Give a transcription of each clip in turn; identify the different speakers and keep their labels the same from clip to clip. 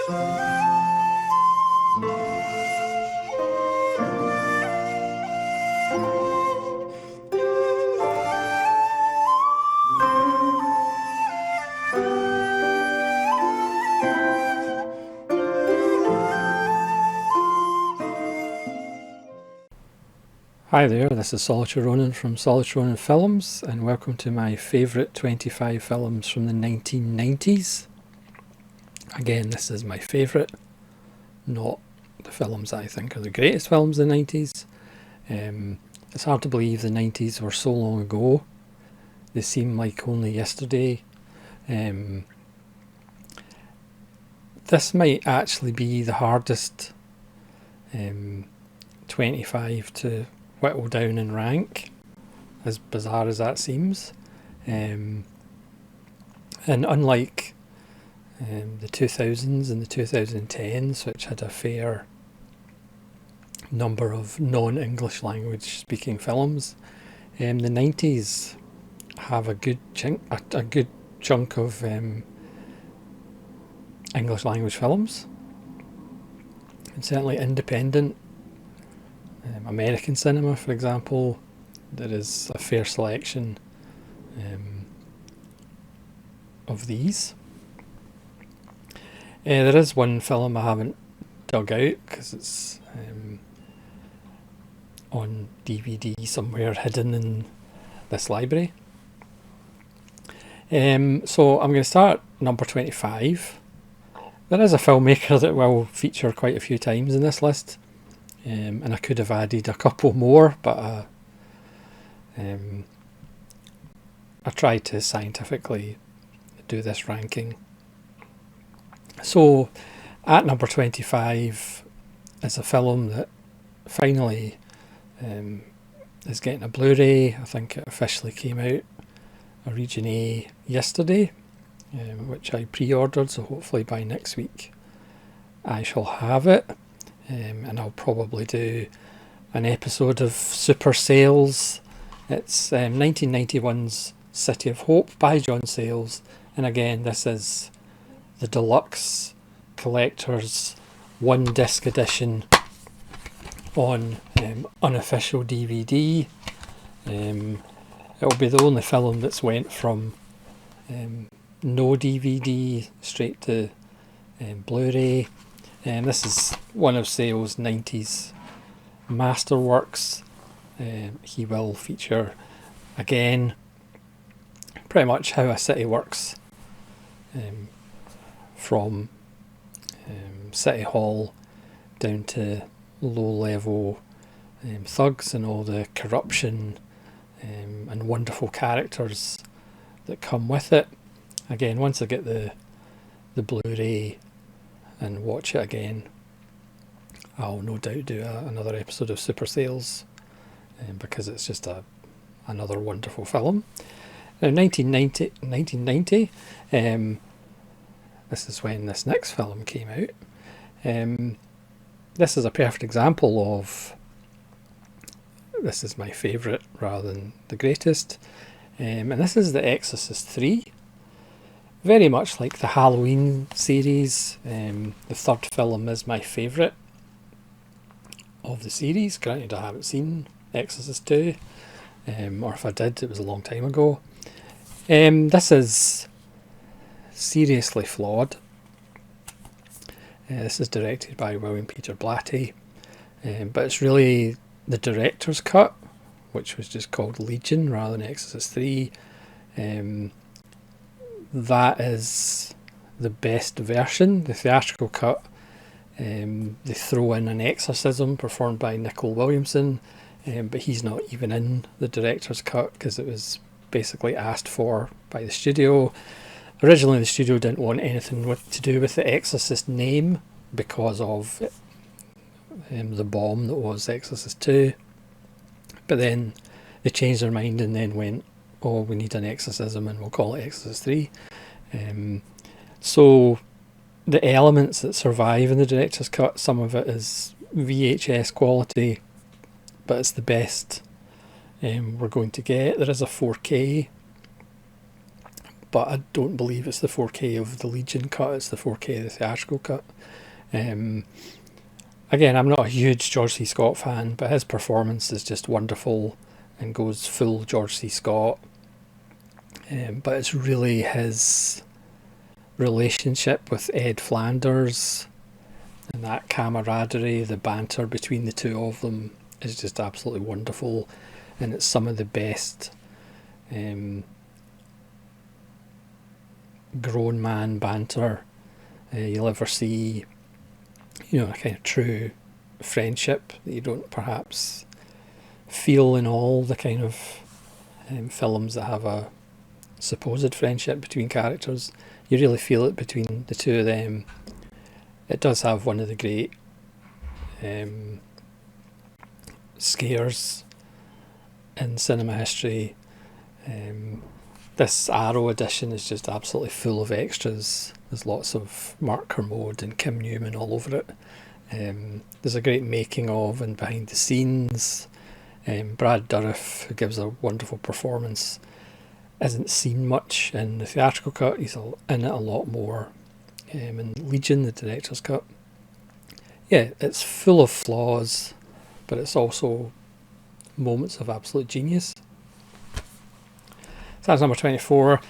Speaker 1: Hi there, this is Solitary Ronin from Solitary Ronin Films, and welcome to my favourite 25 films from the 1990s. Again, this is my favourite, not the films I think are the greatest films of the 90s. It's hard to believe the 90s were so long ago. They seem like only yesterday. This might actually be the hardest 25 to whittle down in rank, as bizarre as that seems. And unlike the 2000s and the 2010s, which had a fair number of non-English language speaking films, the 90s have a good chunk of English language films, and certainly independent American cinema, for example. There is a fair selection of these. There is one film I haven't dug out because it's on DVD somewhere hidden in this library. So I'm going to start number 25. There is a filmmaker that will feature quite a few times in this list. And I could have added a couple more, but I tried to scientifically do this ranking. So at number 25 is a film that finally is getting a Blu-ray. I think it officially came out a Region A yesterday, which I pre-ordered, so hopefully by next week I shall have it. And I'll probably do an episode of Super Sales. It's 1991's City of Hope by John Sayles, and again this is the deluxe collector's one disc edition on unofficial DVD. It'll be the only film that's went from no DVD straight to Blu-ray. This is one of Sayles' 90s masterworks. He will feature again pretty much how a city works, from City Hall down to low level thugs and all the corruption and wonderful characters that come with it. Again, once I get the Blu-ray and watch it again, I'll no doubt do another episode of Super Sales, because it's just another wonderful film. Now 1990, this is when this next film came out. This is a perfect example of, this is my favourite rather than the greatest, and this is The Exorcist III. Very much like the Halloween series, the third film is my favourite of the series. Granted, I haven't seen Exorcist II, or if I did, it was a long time ago. This is seriously flawed. This is directed by William Peter Blatty, but it's really the director's cut, which was just called Legion rather than Exorcist III. That is the best version. The theatrical cut, they throw in an exorcism performed by Nicol Williamson, but he's not even in the director's cut because it was basically asked for by the studio. Originally the studio didn't want anything to do with the Exorcist name because of the bomb that was Exorcist II, but then they changed their mind and then went, oh, we need an exorcism and we'll call it Exorcist III. So the elements that survive in the director's cut, some of it is VHS quality, but it's the best we're going to get. There is a 4K, but I don't believe it's the 4K of the Legion cut, it's the 4K of the theatrical cut. Again, I'm not a huge George C. Scott fan, but his performance is just wonderful and goes full George C. Scott. But it's really his relationship with Ed Flanders and that camaraderie, the banter between the two of them is just absolutely wonderful, and it's some of the best grown man banter you'll ever see. You know, a kind of true friendship that you don't perhaps feel in all the kind of films that have a supposed friendship between characters. You really feel it between the two of them. It does have one of the great scares in cinema history. This Arrow edition is just absolutely full of extras. There's lots of Mark Kermode and Kim Newman all over it. There's a great making of and behind the scenes. Brad Dourif, who gives a wonderful performance, isn't seen much in the theatrical cut. He's in it a lot more in Legion, the director's cut. Yeah, it's full of flaws, but it's also moments of absolute genius. So that's number 24.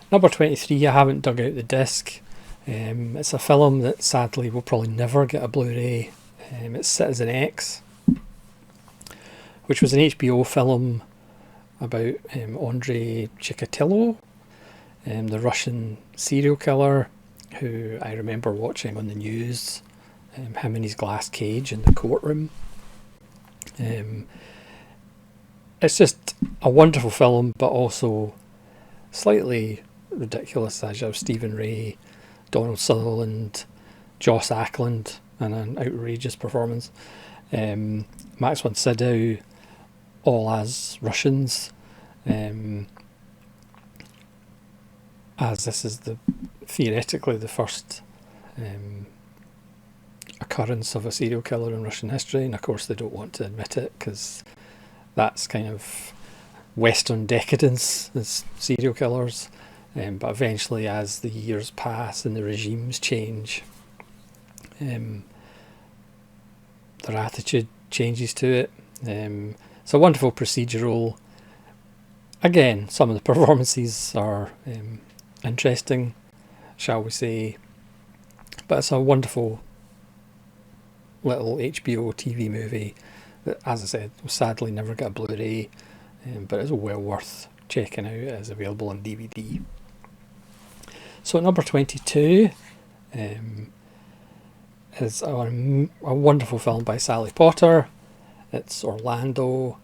Speaker 1: Number 23, I haven't dug out the disc. It's a film that sadly will probably never get a Blu-ray. It's Citizen X, which was an HBO film about Andrei Chikatilo, the Russian serial killer who I remember watching on the news, him in his glass cage in the courtroom. It's just a wonderful film, but also slightly ridiculous, as you have Stephen Ray, Donald Sutherland, Joss Ackland, and an outrageous performance. Max von Sydow, all as Russians, as this is theoretically the first occurrence of a serial killer in Russian history, and of course they don't want to admit it because that's kind of Western decadence as serial killers. But eventually, as the years pass and the regimes change, their attitude changes to it. It's a wonderful procedural. Again, some of the performances are interesting, shall we say, but it's a wonderful little HBO TV movie that, as I said, will sadly never get a Blu-ray, but it's well worth checking out. It is available on DVD. So number 22 is a wonderful film by Sally Potter. It's Orlando,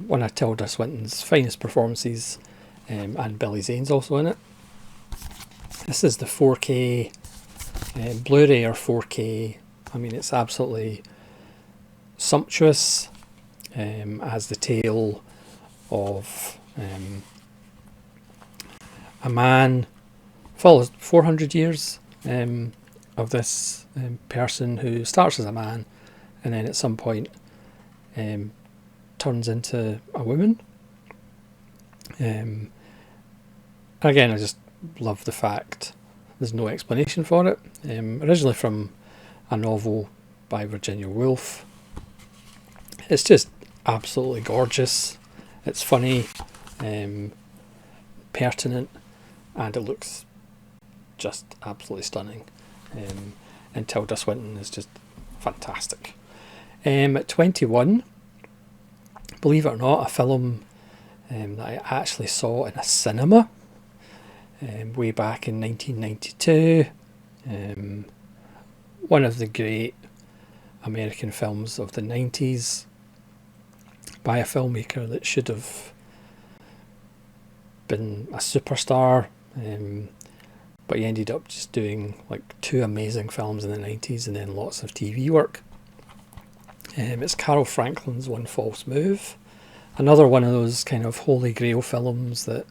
Speaker 1: one of Tilda Swinton's finest performances, and Billy Zane's also in it. This is the 4K Blu-ray or 4K. I mean, it's absolutely sumptuous, as the tale of a man follows 400 years of this person who starts as a man and then at some point turns into a woman. Again, I just love the fact there's no explanation for it. Originally from a novel by Virginia Woolf. It's just absolutely gorgeous. It's funny, pertinent, and it looks just absolutely stunning. And Tilda Swinton is just fantastic. At 21, believe it or not, a film that I actually saw in a cinema way back in 1992. One of the great American films of the 90s by a filmmaker that should have been a superstar, but he ended up just doing like 2 amazing films in the 90s and then lots of TV work. It's Carol Franklin's One False Move, another one of those kind of holy grail films that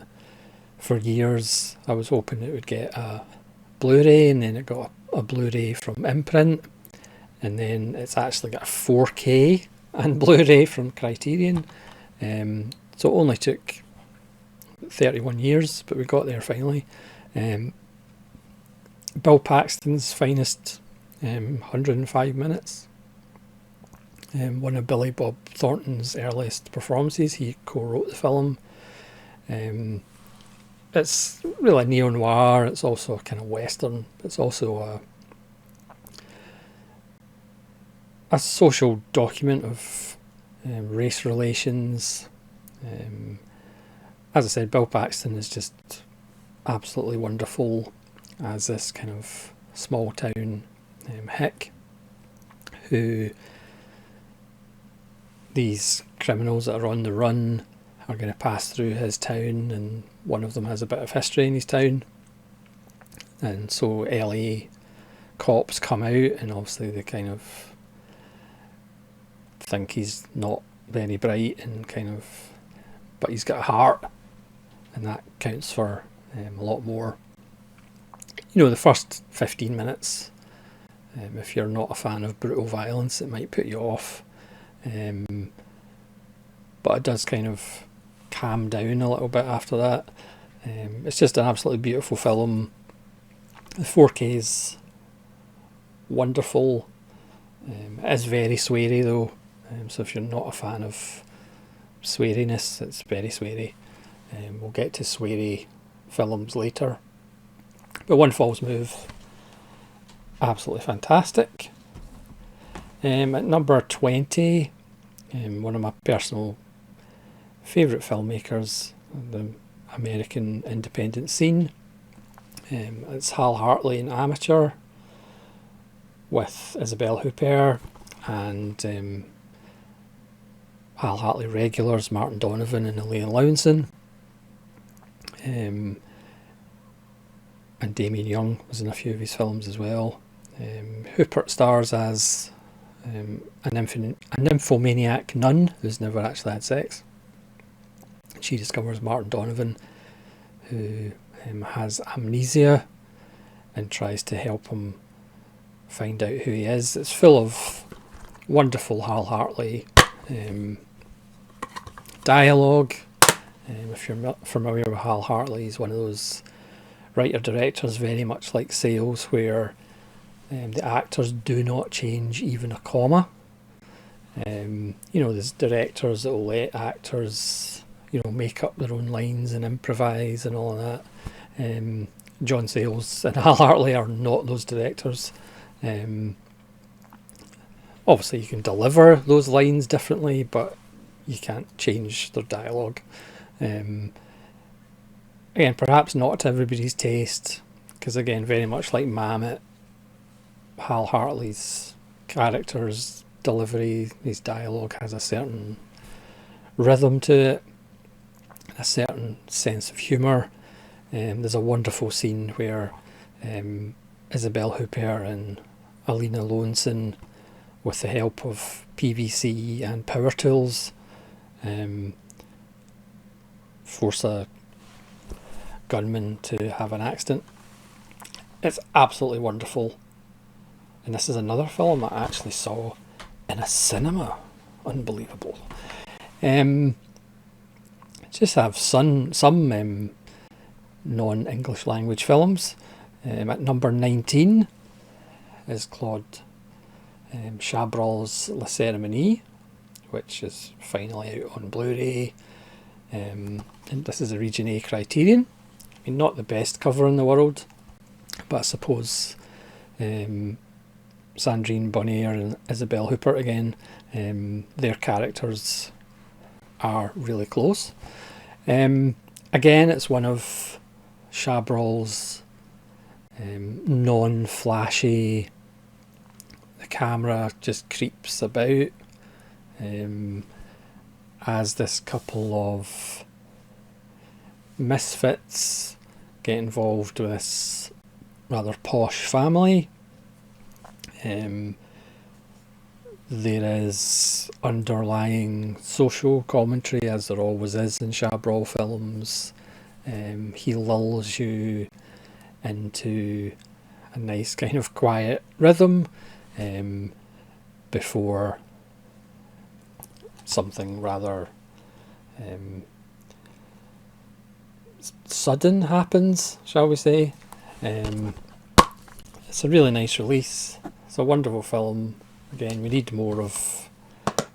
Speaker 1: for years I was hoping it would get a Blu-ray, and then it got a Blu-ray from Imprint, and then it's actually got a 4K and Blu-ray from Criterion. So it only took 31 years, but we got there finally. Bill Paxton's finest 105 minutes. One of Billy Bob Thornton's earliest performances. He co-wrote the film. It's really neo-noir. It's also a kind of western. It's also a social document of race relations. As I said, Bill Paxton is just absolutely wonderful as this kind of small town hick who these criminals that are on the run are going to pass through his town, and one of them has a bit of history in his town, and so LA cops come out, and obviously they kind of think he's not very bright and but he's got a heart, and that counts for a lot more. The first 15 minutes, if you're not a fan of brutal violence, it might put you off, but it does kind of calm down a little bit after that. It's just an absolutely beautiful film. The 4K is wonderful. It is very sweary though, so if you're not a fan of sweariness, it's very sweary. We'll get to sweary films later. But One False Move, absolutely fantastic. At number 20, one of my personal favourite filmmakers, the American independent scene. It's Hal Hartley in Amateur with Isabelle Huppert and Hal Hartley regulars Martin Donovan and Elaine Lowenson. And Damien Young was in a few of his films as well. Huppert stars as a nymphomaniac nun who's never actually had sex. She discovers Martin Donovan, who has amnesia, and tries to help him find out who he is. It's full of wonderful Hal Hartley dialogue. If you're not familiar with Hal Hartley, he's one of those writer-directors very much like Sayles, where the actors do not change even a comma. There's directors that will let actors make up their own lines and improvise and all of that. John Sayles and Hal Hartley are not those directors. Obviously you can deliver those lines differently, but you can't change their dialogue. Again, perhaps not to everybody's taste, because again, very much like Mammoth, Hal Hartley's character's delivery, his dialogue has a certain rhythm to it, a certain sense of humour. There's a wonderful scene where Isabelle Huppert and Alina Lowenson, with the help of PVC and power tools, force a gunman to have an accident. It's absolutely wonderful. And this is another film I actually saw in a cinema. Unbelievable. Just have some non-English language films. At number 19 is Claude Chabrol's La Cérémonie, which is finally out on Blu-ray. And this is a Region A Criterion. I mean, not the best cover in the world, but I suppose Sandrine Bonnaire and Isabelle Huppert again, their characters are really close. Again, it's one of Chabrol's non-flashy, the camera just creeps about as this couple of misfits get involved with this rather posh family. There is underlying social commentary, as there always is in Chabrol films. He lulls you into a nice kind of quiet rhythm before something rather sudden happens, shall we say. It's a really nice release. It's a wonderful film. Again, we need more of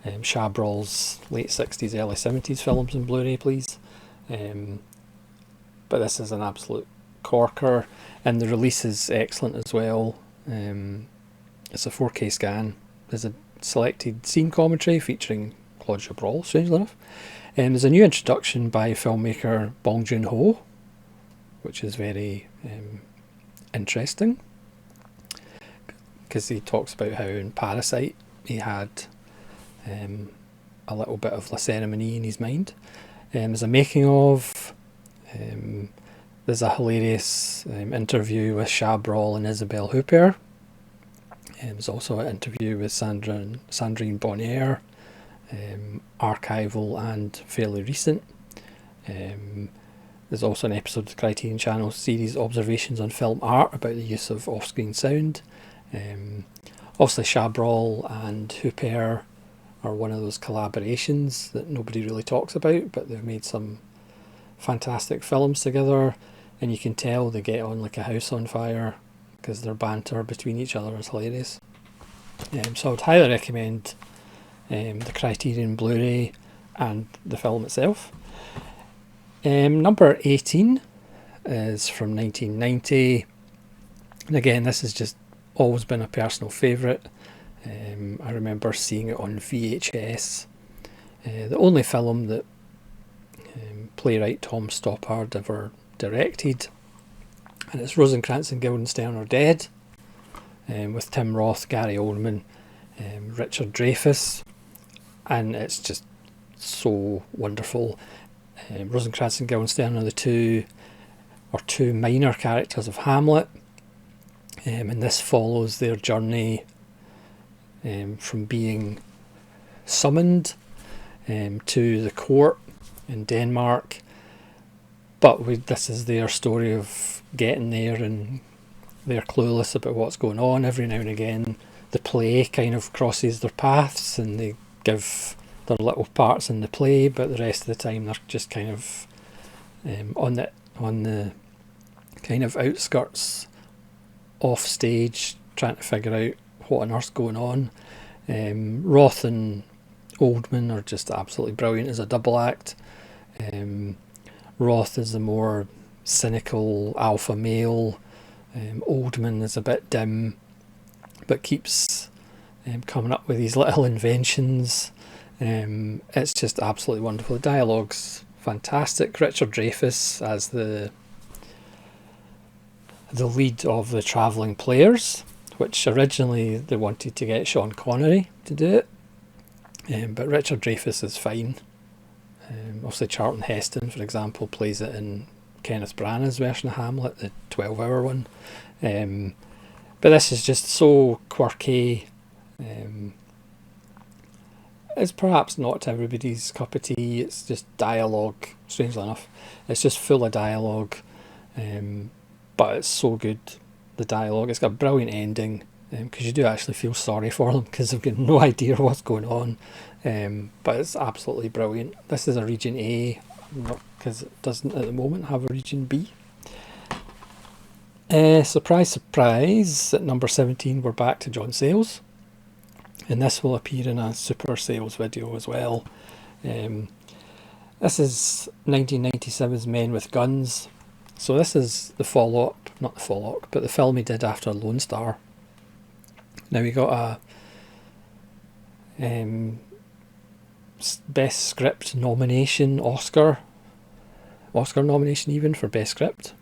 Speaker 1: Chabrol's late 60s, early 70s films on Blu-ray, please. But this is an absolute corker, and the release is excellent as well. It's a 4K scan. There's a selected scene commentary featuring Claude Chabrol, strangely enough. There's a new introduction by filmmaker Bong Joon-ho, which is very interesting, because he talks about how in Parasite he had a little bit of La Cérémonie in his mind. There's a making of. There's a hilarious interview with Chabrol and Isabelle Huppert. There's also an interview with Sandrine Bonnaire, archival and fairly recent. There's also an episode of the Criterion Channel series Observations on Film Art about the use of off-screen sound. Obviously Chabrol and Huppert are one of those collaborations that nobody really talks about, but they've made some fantastic films together, and you can tell they get on like a house on fire because their banter between each other is hilarious. So I would highly recommend the Criterion Blu-ray and the film itself. Number 18 is from 1990, and again this has just always been a personal favourite. I remember seeing it on VHS, the only film that playwright Tom Stoppard ever directed, and it's Rosencrantz and Guildenstern Are Dead, with Tim Roth, Gary Oldman, Richard Dreyfuss, and it's just so wonderful. Rosencrantz and Guildenstern are two minor characters of Hamlet, and this follows their journey from being summoned to the court in Denmark, but this is their story of getting there, and they're clueless about what's going on. Every now and again the play kind of crosses their paths and they give their little parts in the play, but the rest of the time they're just kind of on the kind of outskirts, off stage, trying to figure out what on earth's going on. Roth and Oldman are just absolutely brilliant as a double act. Roth is the more cynical alpha male. Oldman is a bit dim, but keeps coming up with these little inventions. It's just absolutely wonderful. The dialogue's fantastic. Richard Dreyfuss as the lead of the travelling players, which originally they wanted to get Sean Connery to do it, but Richard Dreyfuss is fine. Obviously Charlton Heston, for example, plays it in Kenneth Branagh's version of Hamlet, the 12-hour one. But this is just so quirky. It's perhaps not everybody's cup of tea. It's just dialogue, strangely enough. It's just full of dialogue, but it's so good, the dialogue. It's got a brilliant ending, because you do actually feel sorry for them because they've got no idea what's going on. But it's absolutely brilliant. This is a Region A, because it doesn't at the moment have a Region B. Surprise, surprise, at number 17 we're back to John Sayles, and this will appear in a Super Sayles video as well. This is 1997's Men with Guns, so this is the follow-up, not the follow-up, but the film he did after Lone Star. Now we got a Best Script nomination, Oscar nomination even for Best Script.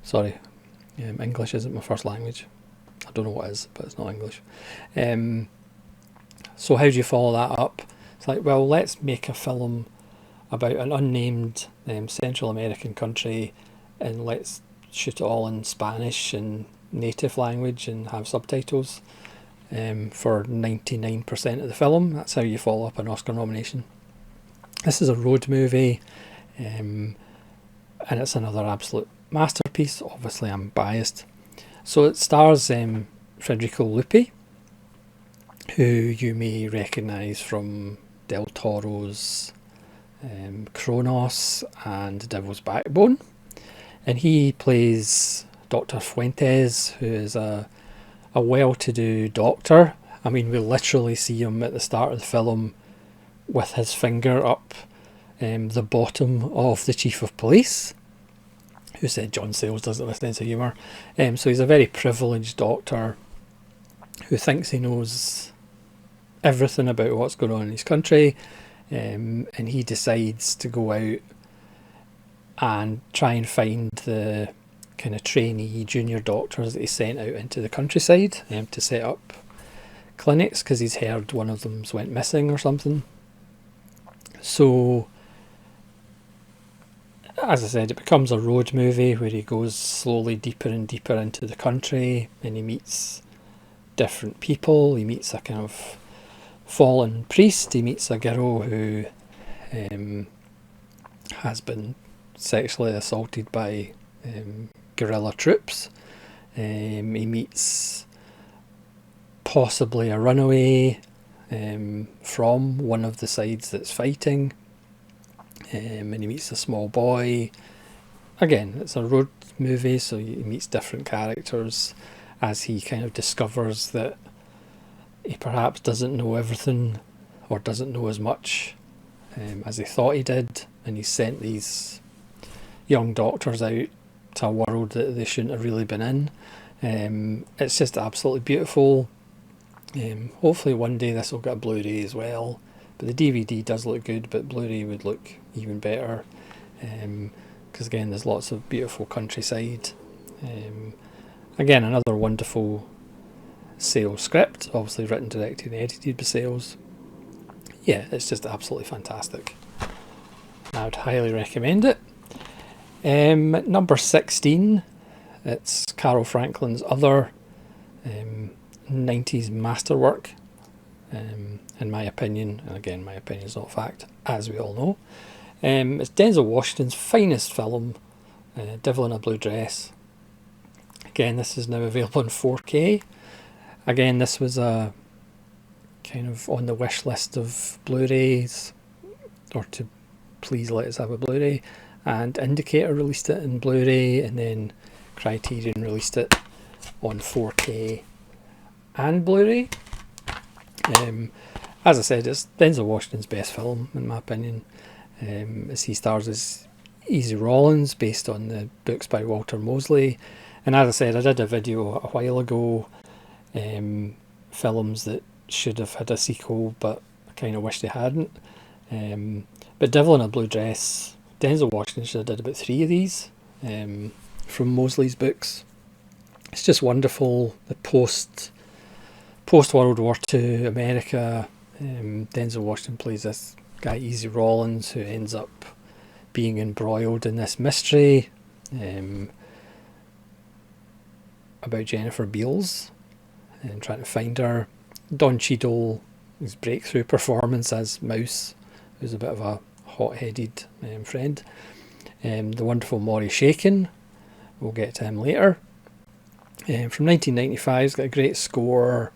Speaker 1: Sorry, English isn't my first language. I don't know what is, but it's not English. So how do you follow that up? It's like, well, let's make a film about an unnamed Central American country, and let's shoot it all in Spanish and native language and have subtitles for 99% of the film. That's how you follow up an Oscar nomination. This is a road movie, and it's another absolute masterpiece. Obviously I'm biased. So it stars Federico Lupi, who you may recognise from Del Toro's Kronos and Devil's Backbone. And he plays Dr. Fuentes, who is a well-to-do doctor. I mean, we literally see him at the start of the film with his finger up the bottom of the chief of police, who said John Sayles does it with a sense of humour. So he's a very privileged doctor who thinks he knows everything about what's going on in his country, and he decides to go out and try and find the kind of trainee junior doctors that he sent out into the countryside to set up clinics, because he's heard one of them's went missing or something. So, as I said, it becomes a road movie where he goes slowly deeper and deeper into the country, and he meets different people. He meets a kind of fallen priest. He meets a girl who has been sexually assaulted by guerrilla troops. He meets possibly a runaway from one of the sides that's fighting, and he meets a small boy. Again, it's a road movie, so he meets different characters as he kind of discovers that he perhaps doesn't know everything, or doesn't know as much as he thought he did, and he's sent these young doctors out to a world that they shouldn't have really been in. It's just absolutely beautiful. Hopefully one day this will get a Blu-ray as well, but the DVD does look good, but Blu-ray would look even better, because again there's lots of beautiful countryside. Again, another wonderful Sayles script, obviously written, directed and edited by Sayles. Yeah, it's just absolutely fantastic. I would highly recommend it. Number 16, it's Carol Franklin's other 90s masterwork, in my opinion, and again my opinion is not fact, as we all know. It's Denzel Washington's finest film, Devil in a Blue Dress. Again, this is now available in 4K. Again, this was a kind of on the wish list of Blu-rays, or to please let us have a Blu-ray, and Indicator released it in Blu-ray, and then Criterion released it on 4K and Blu-ray. As I said, it's Denzel Washington's best film in my opinion, as he stars as Easy Rawlins, based on the books by Walter Mosley. And as I said, I did a video a while ago, films that should have had a sequel but I kind of wish they hadn't. But Devil in a Blue Dress, Denzel Washington should have did about 3 of these from Mosley's books. It's just wonderful. The post World War II America, Denzel Washington plays this guy Easy Rawlins, who ends up being embroiled in this mystery about Jennifer Beals and trying to find her. Don Cheadle, his breakthrough performance as Mouse, who's a bit of a hot-headed friend. The wonderful Maury Shaken, we'll get to him later. From 1995, it's got a great score,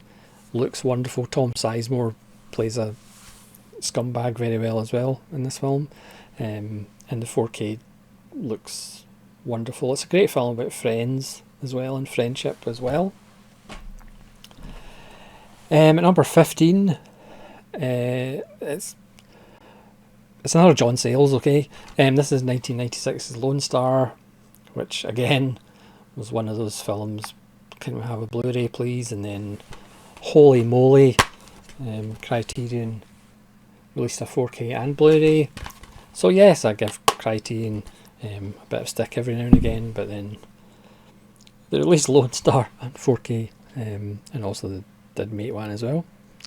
Speaker 1: looks wonderful. Tom Sizemore plays a scumbag very well as well in this film, and the 4K looks wonderful. It's a great film about friends as well, and friendship as well. At number 15, it's another John Sayles, okay. This is 1996's Lone Star, which again was one of those films, can we have a Blu-ray please? And then holy moly, Criterion released a 4K and Blu-ray. So yes, I give Criterion a bit of stick every now and again, but then they released Lone Star and 4K, and also they did make one as well,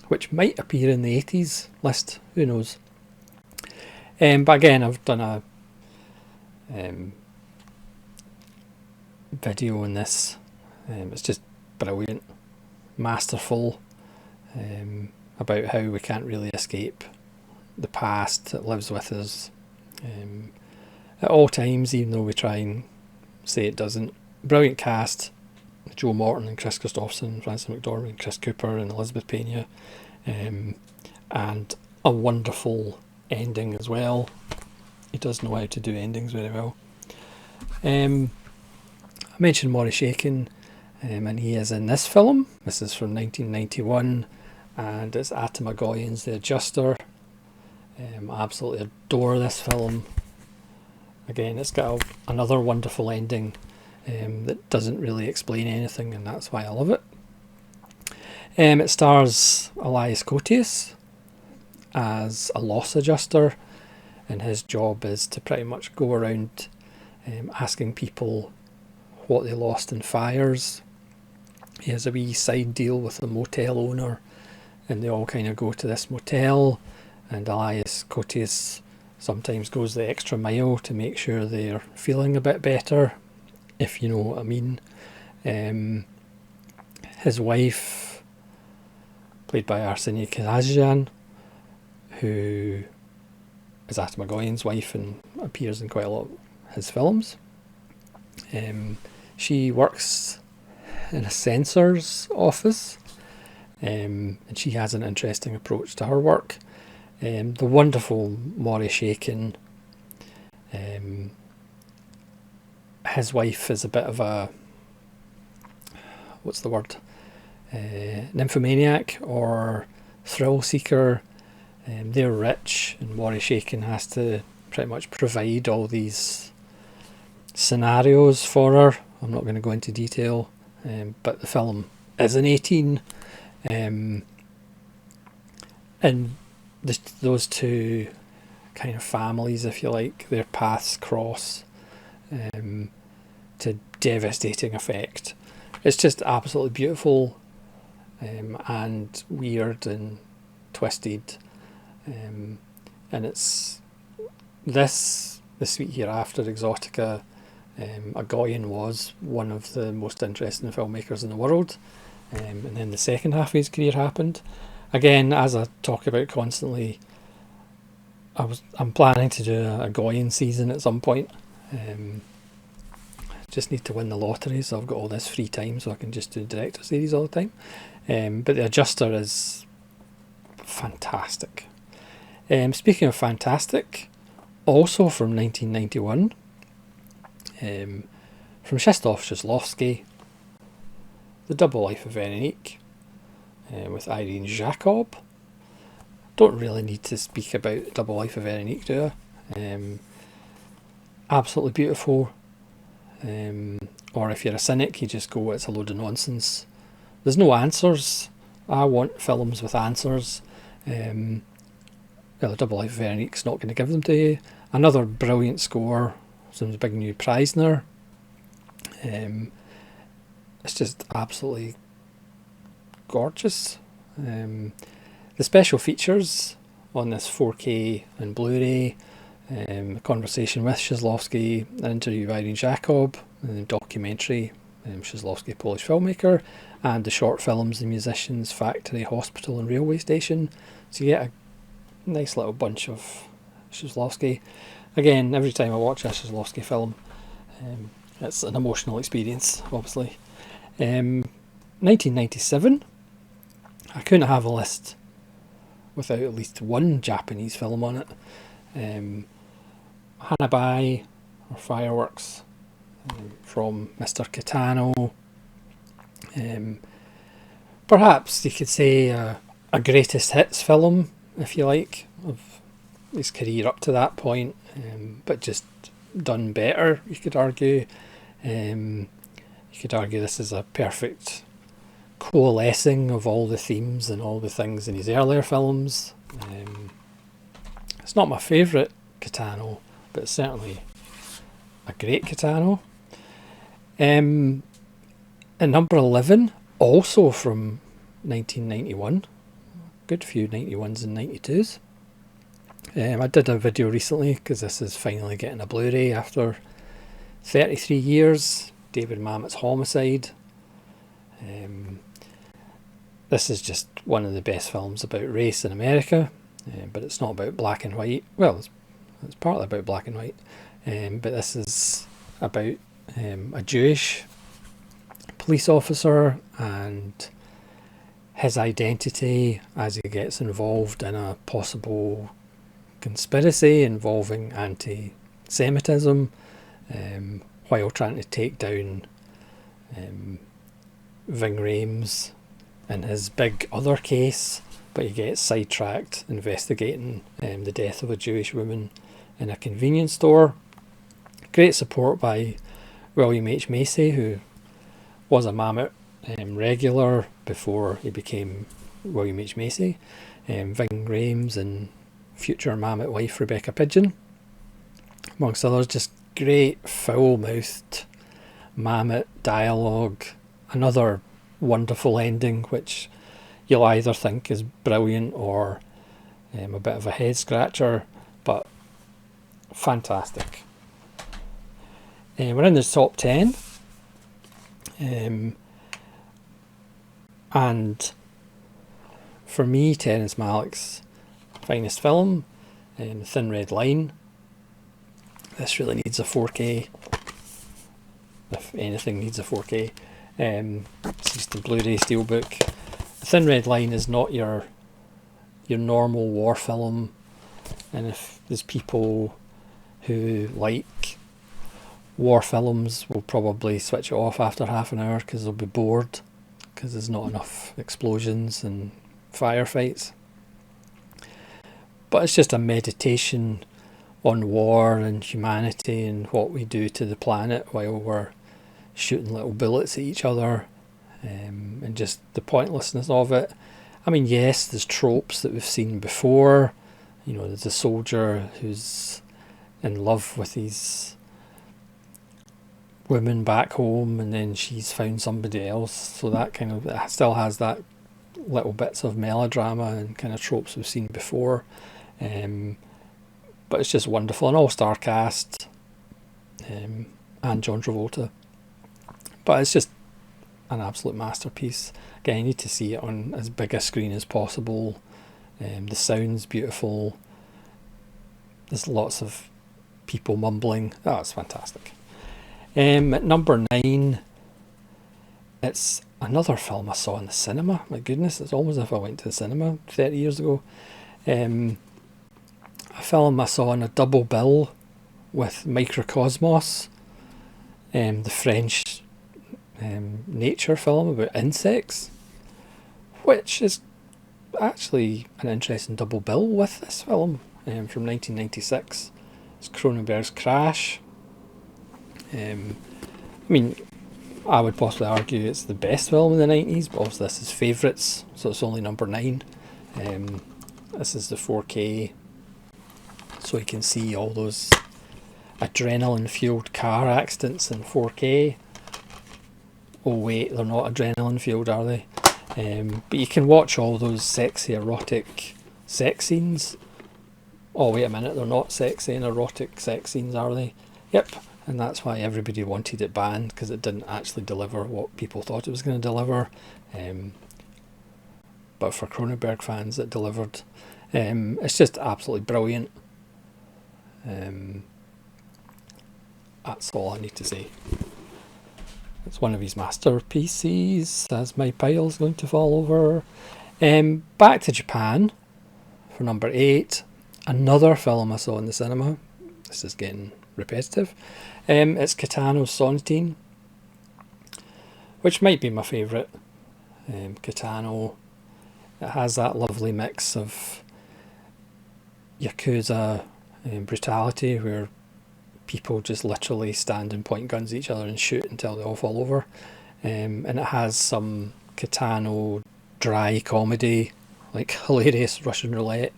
Speaker 1: which might appear in the 80s list, who knows. But again, I've done a video on this. It's just brilliant, masterful, about how we can't really escape the past that lives with us at all times, even though we try and say it doesn't. Brilliant cast: Joe Morton and Chris Christopherson, Francis McDormand and Chris Cooper and Elizabeth Pena, and a wonderful ending as well. he does know how to do endings very well. I mentioned Maurice Aiken, and he is in this film. This is from 1991, and it's Atom Egoyan's The Adjuster. I absolutely adore this film. Again, it's got another wonderful ending that doesn't really explain anything, and that's why I love it. It stars Elias Koteas as a loss adjuster, and his job is to pretty much go around asking people what they lost in fires. He has a wee side deal with a motel owner, and they all kind of go to this motel, and Elias Koteas sometimes goes the extra mile to make sure they're feeling a bit better, if you know what I mean. His wife, played by Arsenia Kazajian, who is Atom Egoyan's wife and appears in quite a lot of his films. She works in a censor's office, and she has an interesting approach to her work. The wonderful Maurice Aiken, his wife is a bit of a, what's the word, nymphomaniac or thrill seeker. They're rich, and Maurice Aiken has to pretty much provide all these scenarios for her. I'm not going to go into detail, but the film is an 18, and those two kind of families, if you like, their paths cross to devastating effect. It's just absolutely beautiful and weird and twisted, and it's this, The Sweet Hereafter, Exotica. Egoyan was one of the most interesting filmmakers in the world, and then the second half of his career happened. Again, as I talk about constantly, I'm planning to do a Egoyan season at some point. Just need to win the lottery, so I've got all this free time, so I can just do director series all the time. But The Adjuster is fantastic. Speaking of fantastic, also from 1991, from Krzysztof Kieślowski, The Double Life of Veronique, with Irene Jacob. Don't really need to speak about Double Life of Veronique, do I? Absolutely beautiful. Or if you're a cynic, you just go, it's a load of nonsense. There's no answers. I want films with answers. The Double Life of Veronique's not going to give them to you. Another brilliant score, some big new Preisner. It's just absolutely gorgeous. The special features on this 4K and Blu-ray, a conversation with Kieślowski, an interview with Irene Jacob, and a documentary, Kieślowski, Polish filmmaker, and the short films, The Musicians, Factory, Hospital and Railway Station. So you get a nice little bunch of Kieślowski. Again, every time I watch a Kieślowski film, it's an emotional experience, obviously. 1997, I couldn't have a list without at least one Japanese film on it. Hanabai, or Fireworks, from Mr. Katano. Perhaps you could say a greatest hits film, if you like, of his career up to that point, but just done better, you could argue. You could argue this is a perfect coalescing of all the themes and all the things in his earlier films. It's not my favourite Katano, but it's certainly a great Katano. At number 11, also from 1991, good few 91s and 92s. I did a video recently, because this is finally getting a Blu-ray after 33 years, David Mammoths Homicide. This is just one of the best films about race in America, but it's not about black and white. Well, it's partly about black and white, but this is about a Jewish police officer and his identity as he gets involved in a possible conspiracy involving anti-Semitism, while trying to take down Ving Rhames in his big other case, but he gets sidetracked investigating the death of a Jewish woman in a convenience store. Great support by William H. Macy, who was a Mammoth regular before he became William H. Macy. Ving Rhames and future Mammoth wife Rebecca Pidgeon, amongst others. Just great foul-mouthed Mammoth dialogue. Another wonderful ending, which you'll either think is brilliant or a bit of a head scratcher, but fantastic. We're in the top 10, and for me, Terrence Malick's finest film, Thin Red Line. This really needs a 4K, if anything needs a 4K. It's just a Blu-ray steelbook. Thin Red Line is not your normal war film, and if there's people who like war films, will probably switch it off after half an hour because they'll be bored, because there's not enough explosions and firefights. But it's just a meditation on war and humanity and what we do to the planet while we're shooting little bullets at each other, and just the pointlessness of it. I mean, yes, there's tropes that we've seen before. You know, there's a soldier who's in love with his woman back home, and then she's found somebody else. So that kind of, it still has that little bits of melodrama and kind of tropes we've seen before. But it's just wonderful. An all-star cast, and John Travolta. But it's just an absolute masterpiece. Again, you need to see it on as big a screen as possible. The sound's beautiful. There's lots of people mumbling. Oh, it's fantastic. At number 9, it's another film I saw in the cinema. My goodness, it's almost as if I went to the cinema 30 years ago. A film I saw on a double bill with Microcosmos, the French nature film about insects, which is actually an interesting double bill with this film from 1996. It's Cronenberg's Crash. I mean, I would possibly argue it's the best film in the 90s, but obviously this is favourites, so it's only number 9. This is the 4K, so you can see all those adrenaline-fueled car accidents in 4K. Oh wait, they're not adrenaline-fueled, are they? But you can watch all those sexy, erotic sex scenes. Oh wait a minute, they're not sexy and erotic sex scenes, are they? Yep. And that's why everybody wanted it banned, because it didn't actually deliver what people thought it was going to deliver. But for Cronenberg fans, it delivered. It's just absolutely brilliant. That's all I need to say. It's one of his masterpieces, as my pile's going to fall over. Back to Japan for number 8. Another film I saw in the cinema. This is getting repetitive. It's Katano Sonine, which might be my favourite. Katano, it has that lovely mix of Yakuza brutality, where people just literally stand and point guns at each other and shoot until they all fall over. And it has some Katano dry comedy, like hilarious Russian roulette.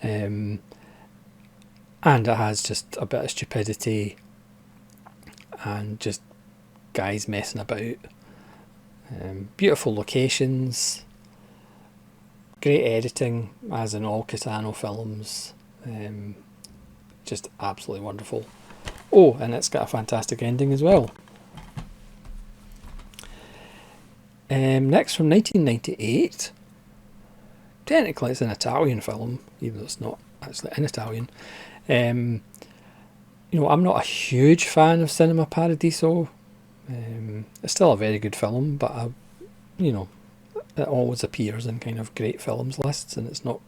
Speaker 1: And it has just a bit of stupidity and just guys messing about. Beautiful locations, great editing, as in all Katano films. Just absolutely wonderful. Oh, and it's got a fantastic ending as well. Next, from 1998. Technically it's an Italian film, even though it's not actually in Italian. You know, I'm not a huge fan of Cinema Paradiso. It's still a very good film, but you know, it always appears in kind of great films lists, and it's not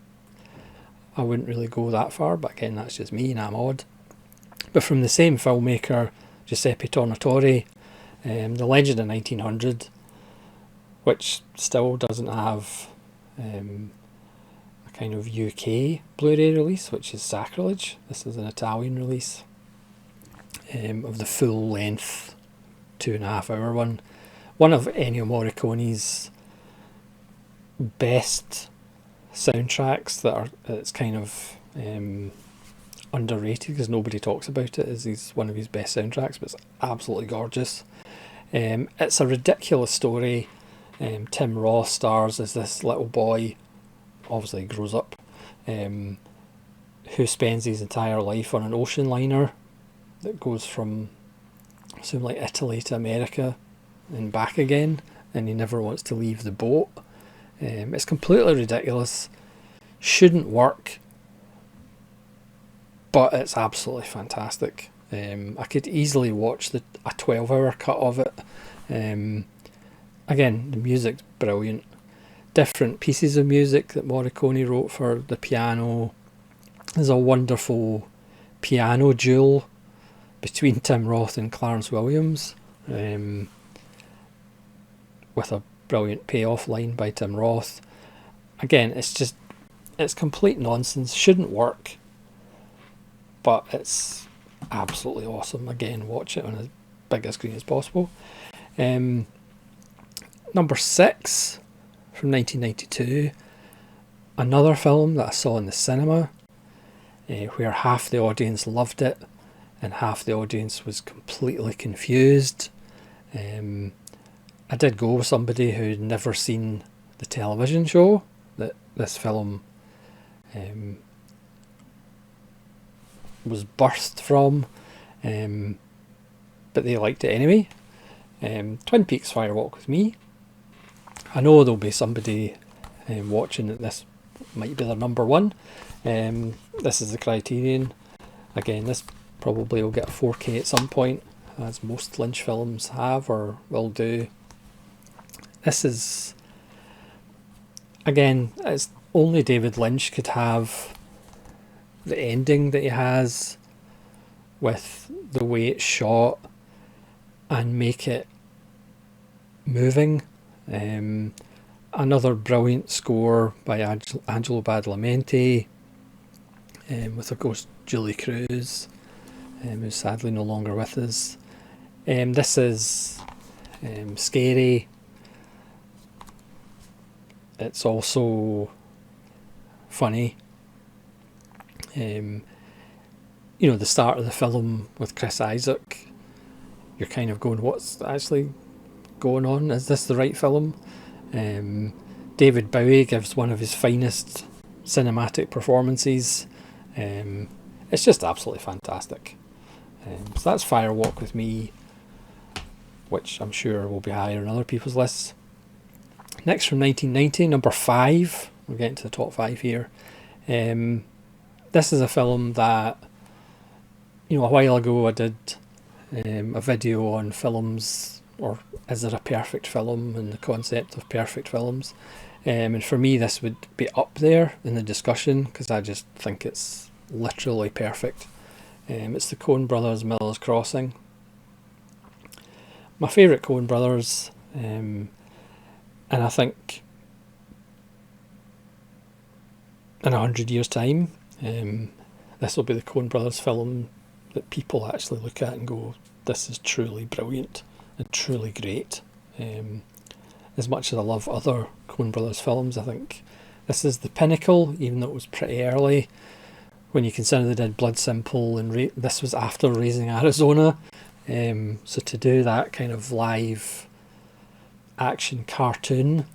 Speaker 1: I wouldn't really go that far, but again, that's just me and I'm odd. But from the same filmmaker, Giuseppe Tornatore, The Legend of 1900, which still doesn't have a kind of UK Blu-ray release, which is sacrilege. This is an Italian release of the full length 2.5 hour one. One of Ennio Morricone's best soundtracks it's kind of underrated because nobody talks about it. He's one of his best soundtracks, but it's absolutely gorgeous. It's a ridiculous story. Tim Roth stars as this little boy, obviously he grows up, who spends his entire life on an ocean liner that goes from something like Italy to America and back again, and he never wants to leave the boat. It's completely ridiculous, shouldn't work, but it's absolutely fantastic. I could easily watch a 12-hour cut of it. Again, the music's brilliant. Different pieces of music that Morricone wrote for the piano. There's a wonderful piano duel between Tim Roth and Clarence Williams, with a brilliant payoff line by Tim Roth. Again, it's complete nonsense, shouldn't work, but it's absolutely awesome. Again, watch it on as big a screen as possible. Number 6 from 1992, another film that I saw in the cinema, where half the audience loved it and half the audience was completely confused. I did go with somebody who'd never seen the television show that this film was birthed from, but they liked it anyway. Twin Peaks Fire Walk with Me. I know there'll be somebody watching that this might be their number one. This is the Criterion. Again, this probably will get a 4K at some point, as most Lynch films have or will do. This is, again, it's only David Lynch could have the ending that he has with the way it's shot and make it moving. Another brilliant score by Angelo Badalamenti, with of course Julie Cruz, who's sadly no longer with us. This is scary. It's also funny. The start of the film with Chris Isaac, you're kind of going, what's actually going on? Is this the right film? David Bowie gives one of his finest cinematic performances. It's just absolutely fantastic. So that's Fire Walk with Me, which I'm sure will be higher on other people's lists. Next, from 1990, number 5. We're getting to the top 5 here. This is a film that, a while ago I did a video on films, or is there a perfect film, and the concept of perfect films. And for me, this would be up there in the discussion because I just think it's literally perfect. It's the Coen Brothers' Miller's Crossing. My favourite Coen Brothers, and I think in 100 years' time, this will be the Coen Brothers film that people actually look at and go, this is truly brilliant and truly great. As much as I love other Coen Brothers films, I think this is the pinnacle, even though it was pretty early. When you consider they did Blood Simple, and this was after Raising Arizona. So to do that kind of live action cartoon,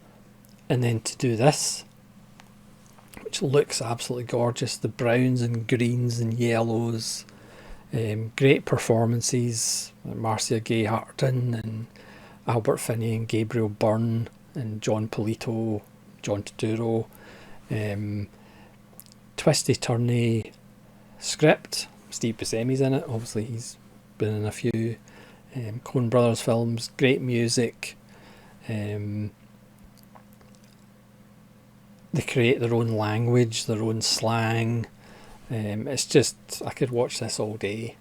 Speaker 1: and then to do this, which looks absolutely gorgeous, the browns and greens and yellows, great performances, Marcia Gay Harden and Albert Finney and Gabriel Byrne and John Polito, John Turturro, twisty-turny script. Steve Buscemi's in it, obviously he's been in a few Coen Brothers films. Great music, they create their own language, their own slang. It's just, I could watch this all day.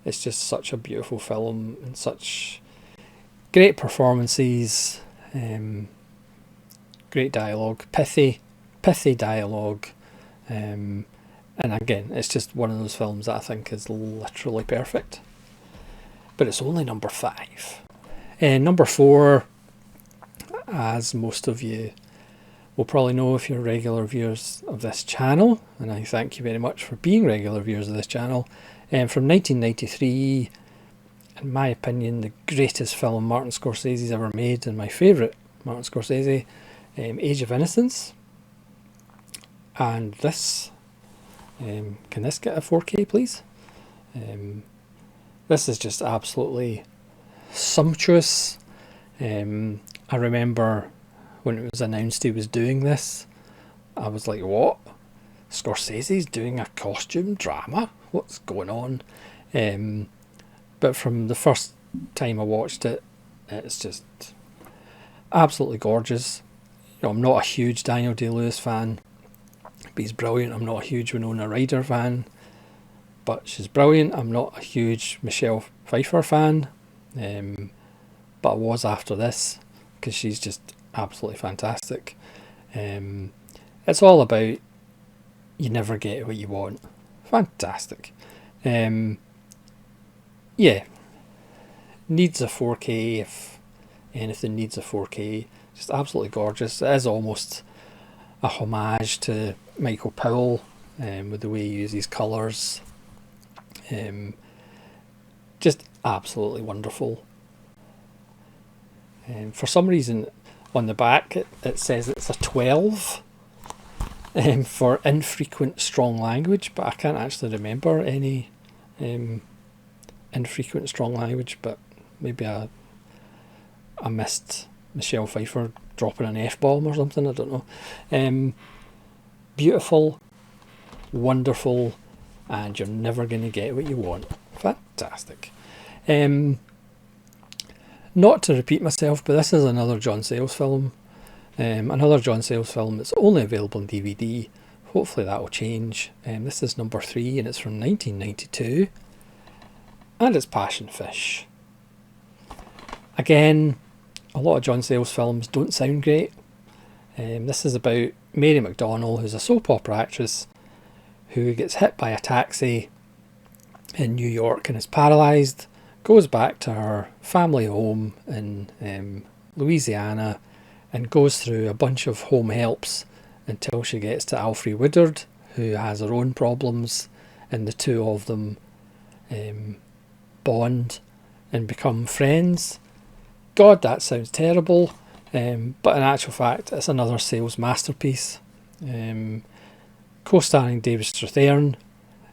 Speaker 1: It's just such a beautiful film and such great performances, great dialogue, pithy dialogue. And again, it's just one of those films that I think is literally perfect. But it's only number 5. Number 4, as most of you will probably know if you're regular viewers of this channel, and I thank you very much for being regular viewers of this channel, from 1993, in my opinion, the greatest film Martin Scorsese's ever made, and my favourite Martin Scorsese, Age of Innocence. And this, can this get a 4K please? This is just absolutely sumptuous. I remember when it was announced he was doing this, I was like, what? Scorsese's doing a costume drama? What's going on? But from the first time I watched it, it's just absolutely gorgeous. You know, I'm not a huge Daniel Day-Lewis fan, but he's brilliant. I'm not a huge Winona Ryder fan, but she's brilliant. I'm not a huge Michelle Pfeiffer fan, but I was after this because she's just absolutely fantastic. It's all about you never get what you want. Fantastic. Yeah, needs a 4K if anything needs a 4K. Just absolutely gorgeous. It is almost a homage to Michael Powell with the way he uses colours. Just absolutely wonderful. For some reason on the back it says it's a 12 for infrequent strong language, but I can't actually remember any infrequent strong language, but maybe I missed Michelle Pfeiffer dropping an F-bomb or something, I don't know. Beautiful, wonderful, and you're never going to get what you want. Fantastic. Not to repeat myself, but this is another John Sayles film. Another John Sayles film that's only available on DVD. Hopefully that will change. This is number 3 and it's from 1992. And it's Passion Fish. Again, a lot of John Sayles films don't sound great. This is about Mary McDonnell, who's a soap opera actress who gets hit by a taxi in New York and is paralysed, goes back to her family home in Louisiana and goes through a bunch of home helps until she gets to Alfre Woodard, who has her own problems, and the two of them bond and become friends. God, that sounds terrible, but in actual fact it's another Sayles masterpiece. Co-starring David Strathairn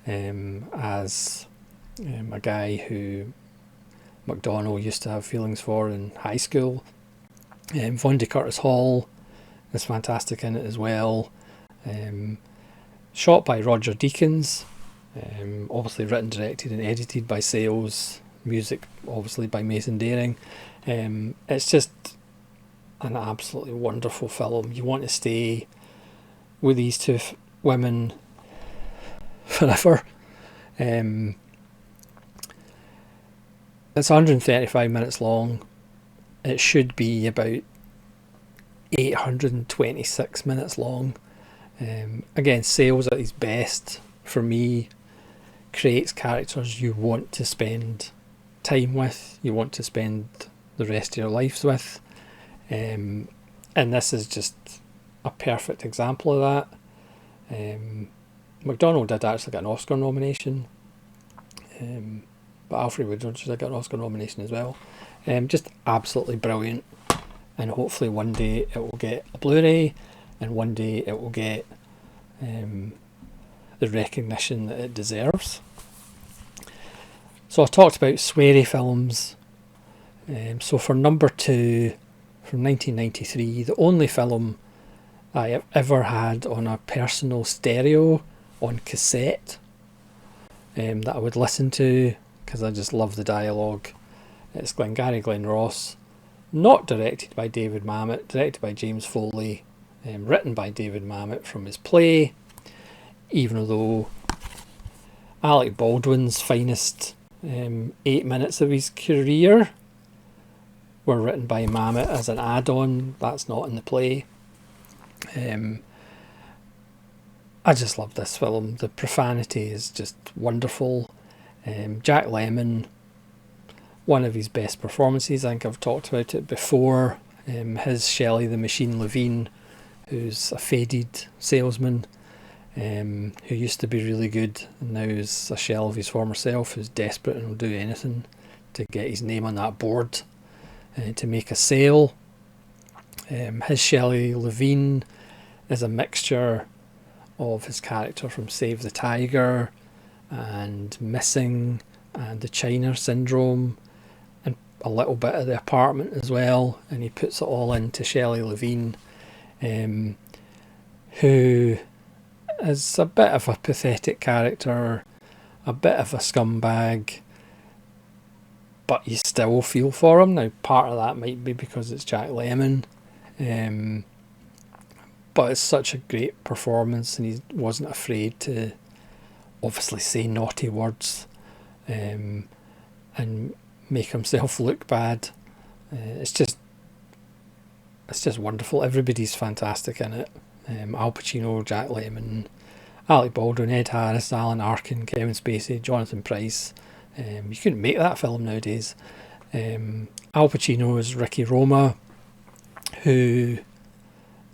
Speaker 1: as a guy who McDonnell used to have feelings for in high school. Vonda Curtis Hall is fantastic in it as well. Shot by Roger Deakins, obviously written, directed and edited by Sayles, music obviously by Mason Daring. It's just an absolutely wonderful film. You want to stay with these two women forever. It's 135 minutes long. It should be about 826 minutes long. Again, Sayles at his best, for me, creates characters you want to spend time with, you want to spend the rest of your lives with. And this is just a perfect example of that. McDonnell did actually get an Oscar nomination, but Alfre Woodard should have got an Oscar nomination as well. Just absolutely brilliant, and hopefully one day it will get a Blu-ray and one day it will get the recognition that it deserves. So I talked about sweary films. So for number 2, from 1993, the only film I have ever had on a personal stereo on cassette that I would listen to because I just love the dialogue. It's Glengary Glen Ross, not directed by David Mamet, directed by James Foley, written by David Mamet from his play, even though Alec Baldwin's finest 8 minutes of his career were written by Mamet as an add-on. That's not in the play. I just love this film. The profanity is just wonderful. Jack Lemmon, one of his best performances. I think I've talked about it before. His Shelley the Machine Levine, who's a faded salesman, who used to be really good and now is a shell of his former self, who's desperate and will do anything to get his name on that board to make a sale. His Shelley Levine is a mixture of his character from Save the Tiger and Missing and the China Syndrome and a little bit of The Apartment as well, and he puts it all into Shelley Levine, who is a bit of a pathetic character, a bit of a scumbag, but you still feel for him. Now, part of that might be because it's Jack Lemmon, but it's such a great performance, and he wasn't afraid to obviously say naughty words and make himself look bad. It's just wonderful. Everybody's fantastic in it. Al Pacino, Jack Lemmon, Alec Baldwin, Ed Harris, Alan Arkin, Kevin Spacey, Jonathan Pryce. You couldn't make that film nowadays. Al Pacino is Ricky Roma, who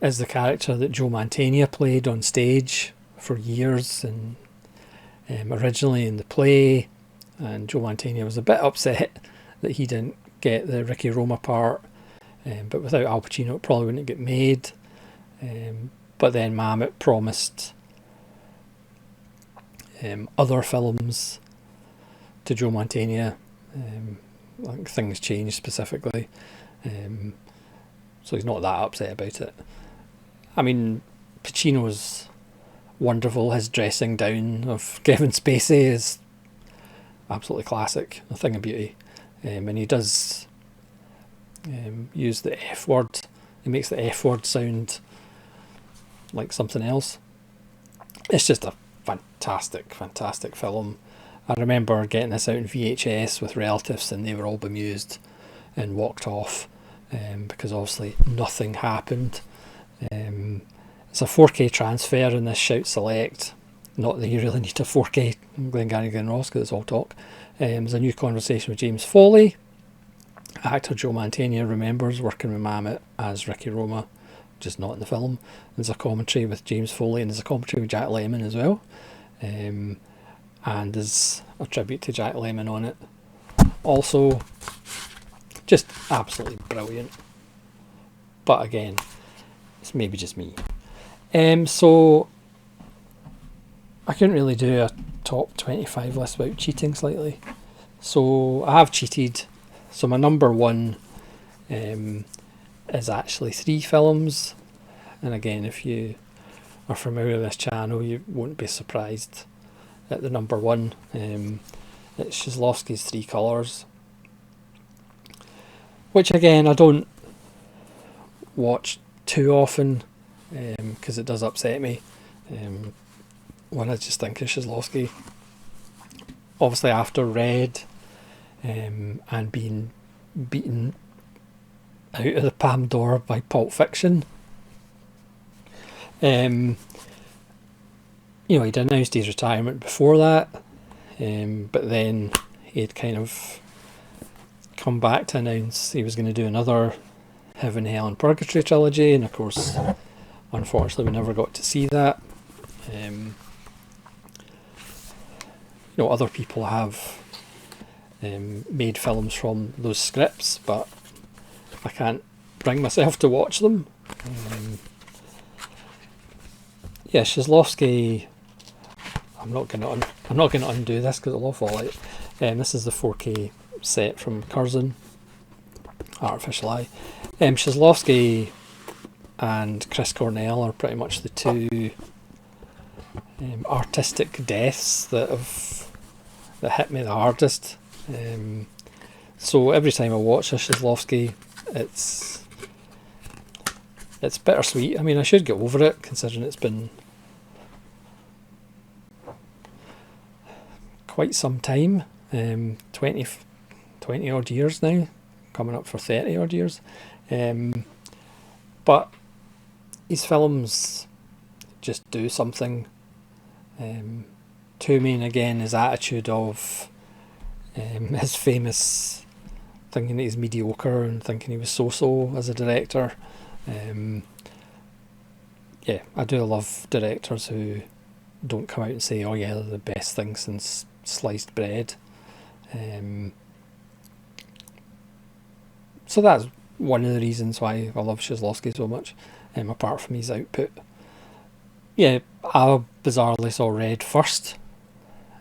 Speaker 1: is the character that Joe Mantegna played on stage for years, and originally in the play, and Joe Mantegna was a bit upset that he didn't get the Ricky Roma part, but without Al Pacino it probably wouldn't get made. But then Mamet promised other films to Joe Mantegna. I think things changed specifically, so he's not that upset about it. I mean, Pacino's wonderful. His dressing down of Kevin Spacey is absolutely classic, a thing of beauty. And he does use the F word. He makes the F word sound like something else. It's just a fantastic, fantastic film. I remember getting this out in VHS with relatives, and they were all bemused and walked off because obviously nothing happened. It's a 4K transfer in this Shout Select. Not that you really need a 4K Glengary Glen Ross because it's all talk. There's a new conversation with James Foley. Actor Joe Mantegna remembers working with Mamet as Ricky Roma, just not in the film. There's a commentary with James Foley, and there's a commentary with Jack Lemmon as well. And there's a tribute to Jack Lemmon on it. Also, just absolutely brilliant. But again, it's maybe just me. So I couldn't really do a top 25 list without cheating slightly. So I have cheated. So my number one is actually 3 films. And again, if you are familiar with this channel, you won't be surprised at the number one. It's Shizlowski's 3 Colours, which again I don't watch too often because it does upset me when I just think of Shizlowski. Obviously after Red and being beaten out of the Palme d'Or by Pulp Fiction, he'd announced his retirement before that, but then he'd kind of come back to announce he was going to do another Heaven, Hell and Purgatory trilogy, and of course unfortunately we never got to see that. Other people have made films from those scripts, but I can't bring myself to watch them. Shizlowski. I'm not going to undo this because it'll all fall out. This is the 4K set from Curzon, Artificial Eye. Shizlowski and Chris Cornell are pretty much the two artistic deaths that hit me the hardest. So every time I watch a Shizlowski, it's it's bittersweet. I mean, I should get over it, considering it's been quite some time, 20 odd years now, coming up for 30 odd years. But his films just do something to me, and again, his attitude of his famous thinking that he's mediocre and thinking he was so-so as a director. Yeah, I do love directors who don't come out and say, oh yeah, they're the best thing since sliced bread. So that's one of the reasons why I love Shazlowski so much, apart from his output. Yeah, I bizarrely saw Red first,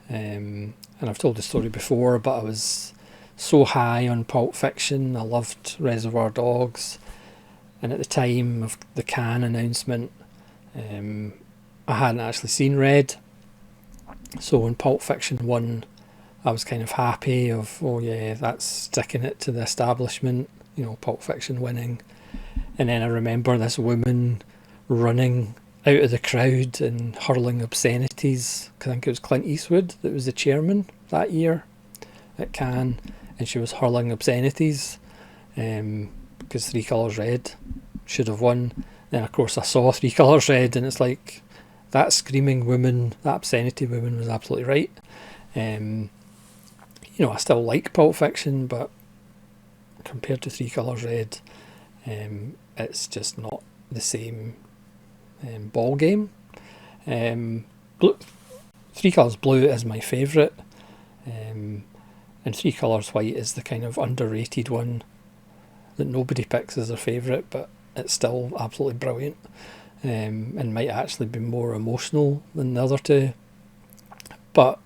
Speaker 1: and I've told the story before, but I was so high on Pulp Fiction. I loved Reservoir Dogs, and at the time of the Cannes announcement, I hadn't actually seen Red, so when Pulp Fiction won, I was kind of happy of, oh yeah, that's sticking it to the establishment, you know, Pulp Fiction winning. And then I remember this woman running out of the crowd and hurling obscenities. I think it was Clint Eastwood that was the chairman that year at Cannes, and she was hurling obscenities because Three Colours Red should have won. Then of course I saw Three Colours Red, and it's like, that screaming woman, that obscenity woman was absolutely right. You know, I still like Pulp Fiction, but compared to Three Colours Red, it's just not the same ball game. Three Colours Blue is my favourite, and Three Colours White is the kind of underrated one that nobody picks as their favourite, but it's still absolutely brilliant, and might actually be more emotional than the other two. But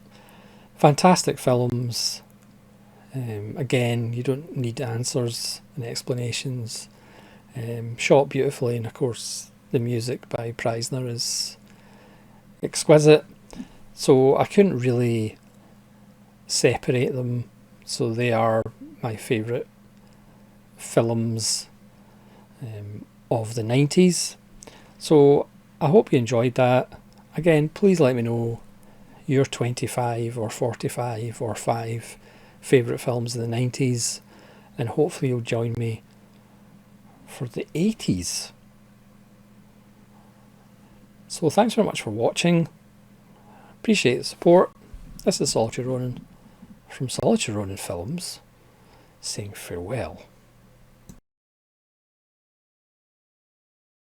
Speaker 1: fantastic films. Again, you don't need answers and explanations. Shot beautifully, and of course the music by Preisner is exquisite. So I couldn't really separate them. So they are my favourite films of the 90s. So I hope you enjoyed that. Again, please let me know your 25 or 45 or 5 favourite films of the 90s, and hopefully you'll join me for the 80s. So thanks very much for watching. Appreciate the support. This is Solitary Ronin from Solitary Ronin Films, saying farewell.